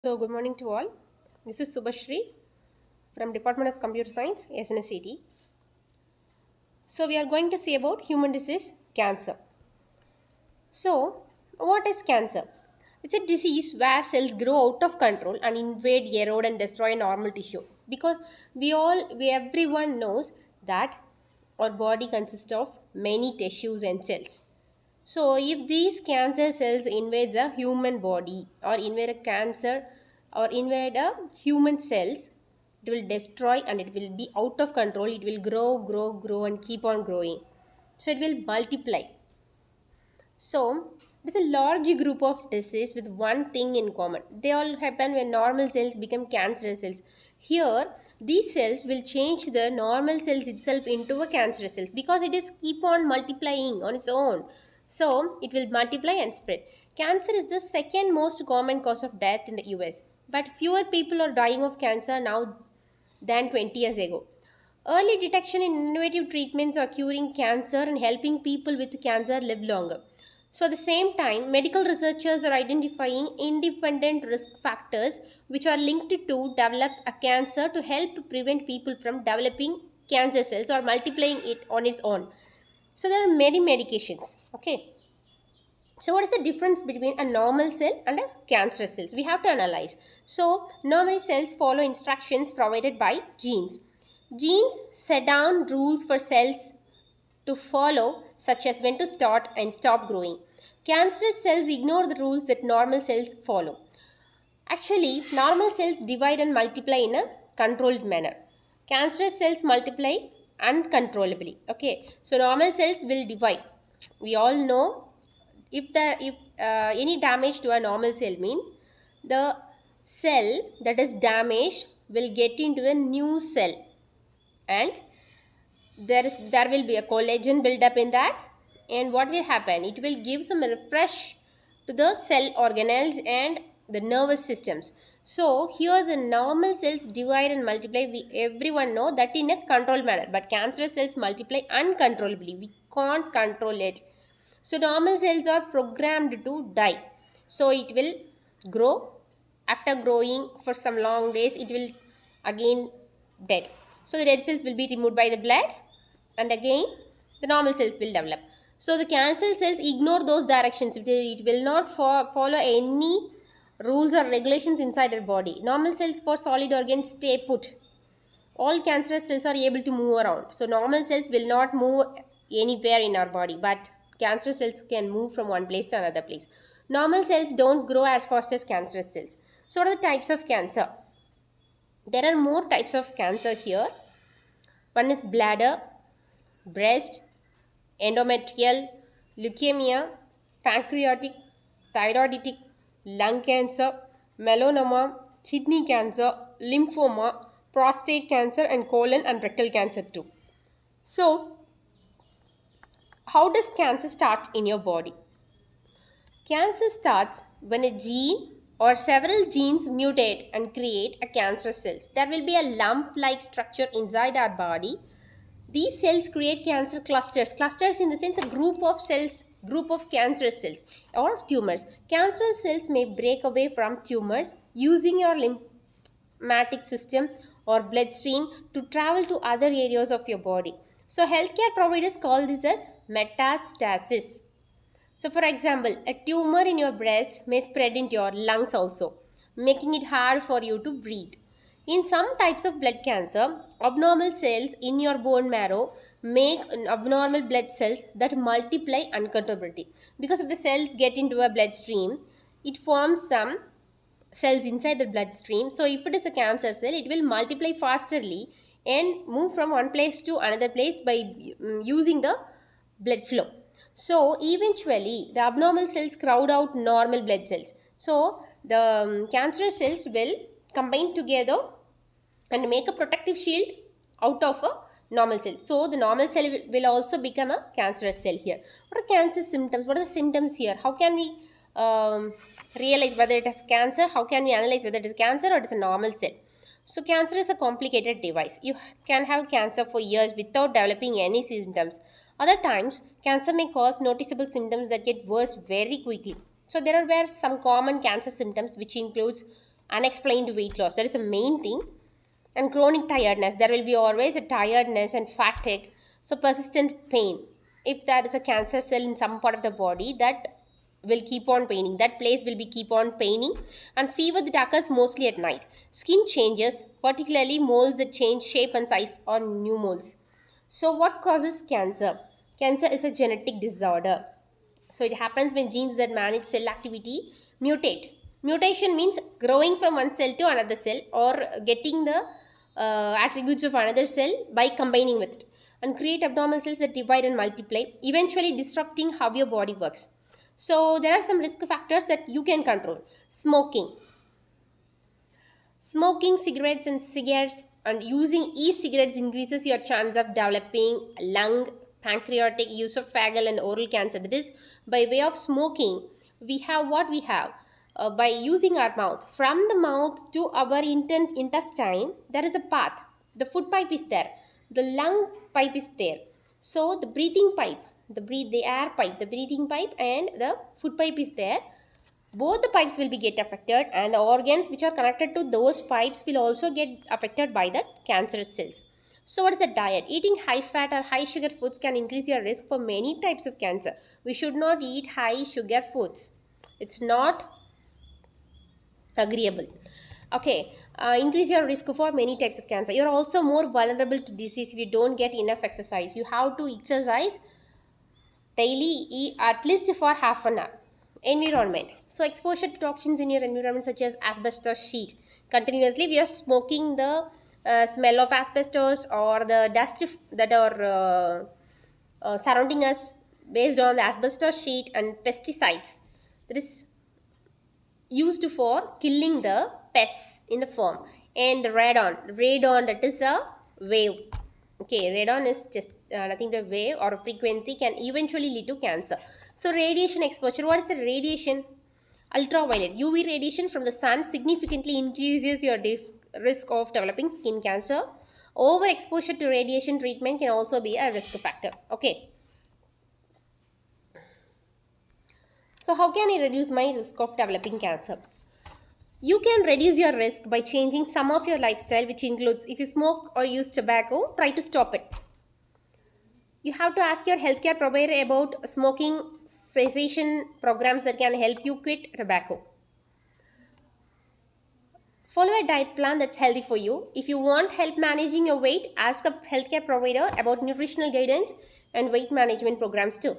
So, good morning to all. This is Subhashri from Department of Computer Science, SNSCT. So, we are going to see about human disease, cancer. So, what is cancer? It's a disease where cells grow out of control and invade, erode, and destroy normal tissue. Because everyone knows that our body consists of many tissues and cells. So, if these cancer cells invades a human body or invade a cancer or invade a human cells, it will destroy and it will be out of control. It will grow, and keep on growing. So, it will multiply. So, it is a large group of disease with one thing in common. They all happen when normal cells become cancerous cells. Here, these cells will change the normal cells itself into a cancerous cells because it is keep on multiplying on its own. So, it will multiply and spread. Cancer is the second most common cause of death in the US, but fewer people are dying of cancer now than 20 years ago. Early detection and innovative treatments are curing cancer and helping people with cancer live longer. So, at the same time, medical researchers are identifying independent risk factors which are linked to develop a cancer to help prevent people from developing cancer cells or multiplying it on its own. So, there are many medications. Okay. So, what is the difference between a normal cell and a cancerous cells? We have to analyze. So, normal cells follow instructions provided by genes. Genes set down rules for cells to follow, such as when to start and stop growing. Cancerous cells ignore the rules that normal cells follow. Actually, normal cells divide and multiply in a controlled manner. Cancerous cells multiply uncontrollably. Okay, so normal cells will divide. We all know if any damage to a normal cell mean the cell that is damaged will get into a new cell, and there will be a collagen buildup in that, and what will happen, it will give some refresh to the cell organelles and the nervous systems. So here the normal cells divide and multiply, we everyone know that in a controlled manner, but cancerous cells multiply uncontrollably, we can't control it. So normal cells are programmed to die, so it will grow. After growing for some long days, it will again dead. So the dead cells will be removed by the blood, and again the normal cells will develop. So the cancer cells ignore those directions. It will not follow any rules or regulations inside the body. Normal cells for solid organs stay put. All cancerous cells are able to move around. So normal cells will not move anywhere in our body, but cancer cells can move from one place to another place. Normal cells don't grow as fast as cancerous cells. So what are the types of cancer? There are more types of cancer here. One is bladder, breast, endometrial, leukemia, pancreatic, thyroidic, lung cancer, melanoma, kidney cancer, lymphoma, prostate cancer, and colon and rectal cancer too. So, how does cancer start in your body? Cancer starts when a gene or several genes mutate and create a cancer cells. There will be a lump-like structure inside our body. These cells create cancer clusters. Clusters in the sense a group of cells, group of cancerous cells or tumors. Cancerous cells may break away from tumors using your lymphatic system or bloodstream to travel to other areas of your body. So healthcare providers call this as metastasis. So for example, a tumor in your breast may spread into your lungs also, making it hard for you to breathe. In some types of blood cancer, abnormal cells in your bone marrow make abnormal blood cells that multiply uncontrollably. Because if the cells get into a bloodstream, it forms some cells inside the bloodstream. So if it is a cancer cell, it will multiply fasterly and move from one place to another place by using the blood flow. So eventually the abnormal cells crowd out normal blood cells. So the cancerous cells will combine together and make a protective shield out of a normal cell. So the normal cell will also become a cancerous cell here. What are cancer symptoms? What are the symptoms here? How can we realize whether it is cancer? How can we analyze whether it is cancer or it is a normal cell? So cancer is a complicated device. You can have cancer for years without developing any symptoms. Other times, cancer may cause noticeable symptoms that get worse very quickly. So there are some common cancer symptoms which includes unexplained weight loss. That is the main thing. And chronic tiredness. There will be always a tiredness and fatigue. So persistent pain. If there is a cancer cell in some part of the body, that will keep on paining. That place will be keep on paining. And fever that occurs mostly at night. Skin changes, particularly moles that change shape and size or new moles. So what causes cancer? Cancer is a genetic disorder. So it happens when genes that manage cell activity mutate. Mutation means growing from one cell to another cell or getting the attributes of another cell by combining with it, and create abnormal cells that divide and multiply, eventually disrupting how your body works. So there are some risk factors that you can control. Smoking. Smoking cigarettes and cigarettes and using e-cigarettes increases your chance of developing lung, pancreatic, esophageal and oral cancer. That is, by way of smoking, we have what we have. By using our mouth. From the mouth to our intestine, there is a path. The food pipe is there. The lung pipe is there. So the breathing pipe, the air pipe, the breathing pipe and the food pipe is there. Both the pipes will be get affected, and organs which are connected to those pipes will also get affected by the cancerous cells. So what is the diet? Eating high fat or high sugar foods can increase your risk for many types of cancer. We should not eat high sugar foods. It's not agreeable. Okay, increase your risk for many types of cancer. You're also more vulnerable to disease if you don't get enough exercise. You have to exercise daily, at least for half an hour. Environment. So exposure to toxins in your environment such as asbestos sheet. Continuously we are smoking the smell of asbestos or the dust that are surrounding us based on the asbestos sheet and pesticides that is used for killing the pests in the farm. And radon, that is a wave. Okay, radon is just nothing but a wave or a frequency, can eventually lead to cancer. So radiation exposure. What is the radiation? Ultraviolet. UV radiation from the sun significantly increases your risk of developing skin cancer. Overexposure to radiation treatment can also be a risk factor. Okay. So how can I reduce my risk of developing cancer? You can reduce your risk by changing some of your lifestyle, which includes if you smoke or use tobacco, try to stop it. You have to ask your healthcare provider about smoking cessation programs that can help you quit tobacco. Follow a diet plan that's healthy for you. If you want help managing your weight, ask a healthcare provider about nutritional guidance and weight management programs too.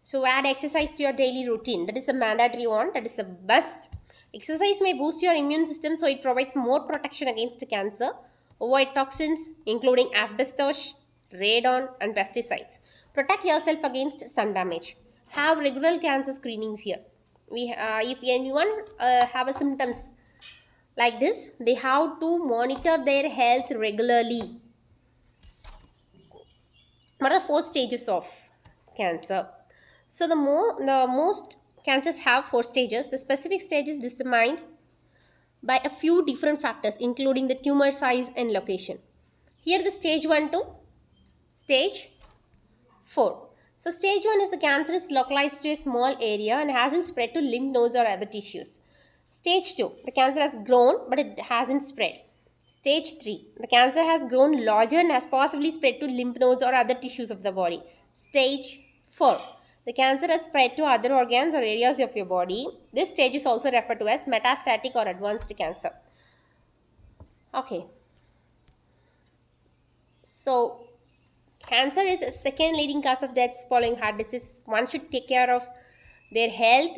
So add exercise to your daily routine. That is a mandatory one. That is the best. Exercise may boost your immune system, so it provides more protection against cancer. Avoid toxins including asbestos, radon and pesticides. Protect yourself against sun damage. Have regular cancer screenings here. If anyone have a symptoms like this, they have to monitor their health regularly. What are the 4 stages of cancer? So the most cancers have 4 stages. The specific stage is determined by a few different factors, including the tumor size and location. Here the stage 1 to stage 4. So stage 1 is the cancer is localized to a small area and hasn't spread to lymph nodes or other tissues. Stage 2, the cancer has grown but it hasn't spread. Stage 3, the cancer has grown larger and has possibly spread to lymph nodes or other tissues of the body. Stage 4, the cancer has spread to other organs or areas of your body. This stage is also referred to as metastatic or advanced cancer. Okay. So cancer is the second leading cause of deaths following heart disease. One should take care of their health,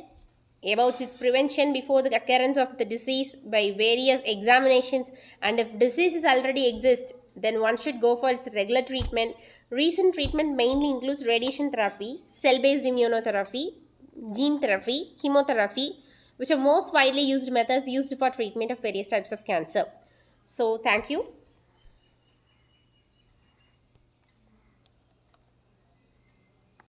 about its prevention before the occurrence of the disease by various examinations, and if diseases already exist, then one should go for its regular treatment. Recent treatment mainly includes radiation therapy, cell-based immunotherapy, gene therapy, chemotherapy, which are most widely used methods used for treatment of various types of cancer. So thank you.